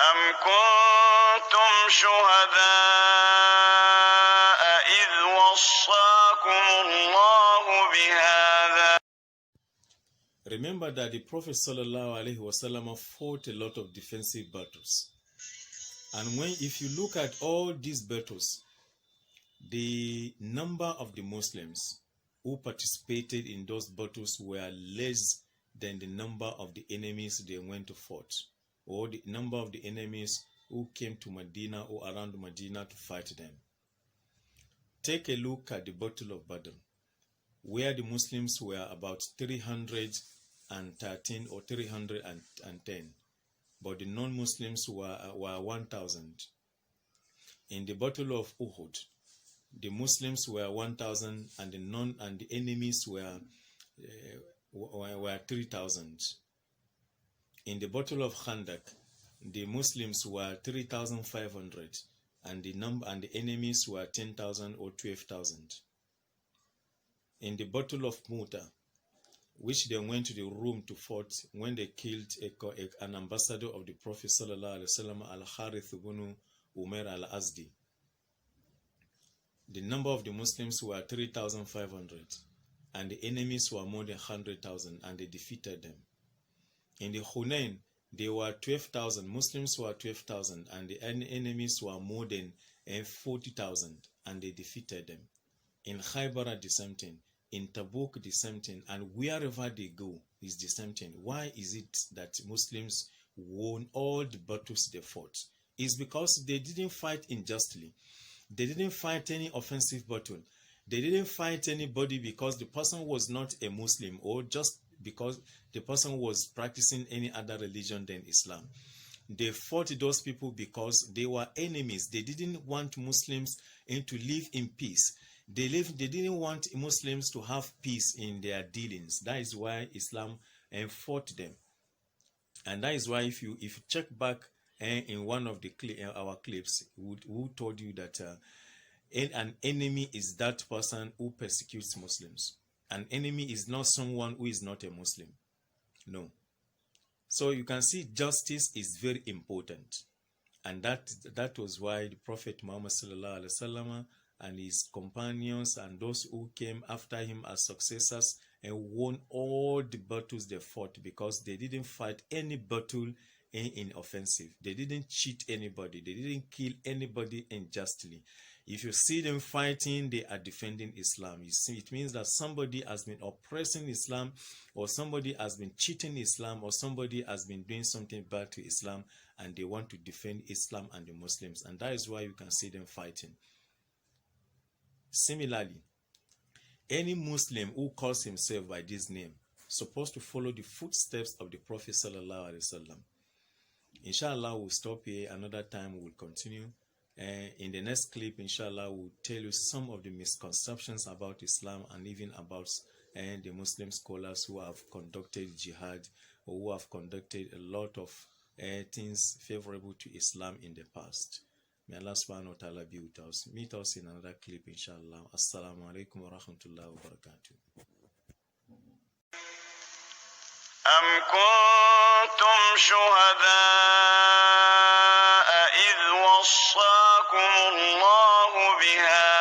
أم كنتم شهداء إذ وصاكم الله بهذا. Remember that the Prophet ﷺ fought a lot of defensive battles. And if you look at all these battles, the number of the Muslims who participated in those battles were less than the number of the enemies they went to fight, or the number of the enemies who came to Medina or around Medina to fight them. Take a look at the Battle of Badr, where the Muslims were about 313 or 310, but the non-Muslims were 1,000. In the Battle of Uhud, the Muslims were 1,000 and the enemies were 3,000. In the Battle of Khandak, the Muslims were 3,500 and the enemies were 10,000 or 12,000. In the Battle of Mu'tah, which they went to the room to fight when they killed an ambassador of the Prophet ﷺ, Al-Harith ibn Umar al-Azdi. The number of the Muslims were 3,500 and the enemies were more than 100,000 and they defeated them. In the Hunain, they were 12,000, Muslims were 12,000 and the enemies were more than 40,000 and they defeated them. In Khaybar, the same thing. In Tabuk, the same thing. And wherever they go is the same thing. Why is it that Muslims won all the battles they fought? It's because they didn't fight unjustly. They didn't fight any offensive battle. They didn't fight anybody because the person was not a Muslim or just because the person was practicing any other religion than Islam. They fought those people because they were enemies. They didn't want Muslims to live in peace. They didn't want Muslims to have peace in their dealings. That is why Islam fought them. And that is why if you check back in one of our clips, who told you that an enemy is that person who persecutes Muslims. An enemy is not someone who is not a Muslim. No. So you can see justice is very important. And that was why the Prophet Muhammad ﷺ and his companions and those who came after him as successors and won all the battles they fought, because they didn't fight any battle in offensive. They didn't cheat anybody. They didn't kill anybody unjustly. If you see them fighting, they are defending Islam. You see, it means that somebody has been oppressing Islam, or somebody has been cheating Islam, or somebody has been doing something bad to Islam, and they want to defend Islam and the Muslims. And that is why you can see them fighting. Similarly, any Muslim who calls himself by this name is supposed to follow the footsteps of the Prophet sallallahu alaihi wasallam. Inshallah, we'll stop here. Another time we'll continue. In the next clip, inshallah, we'll tell you some of the misconceptions about Islam and even about the Muslim scholars who have conducted jihad or who have conducted a lot of things favorable to Islam in the past. May Allah subhanahu wa ta'ala be with us. Meet us in another clip, inshallah. Assalamu alaikum wa rahmatullahi wa barakatuh. أم كنتم شهداء إذ وصاكم الله بهذا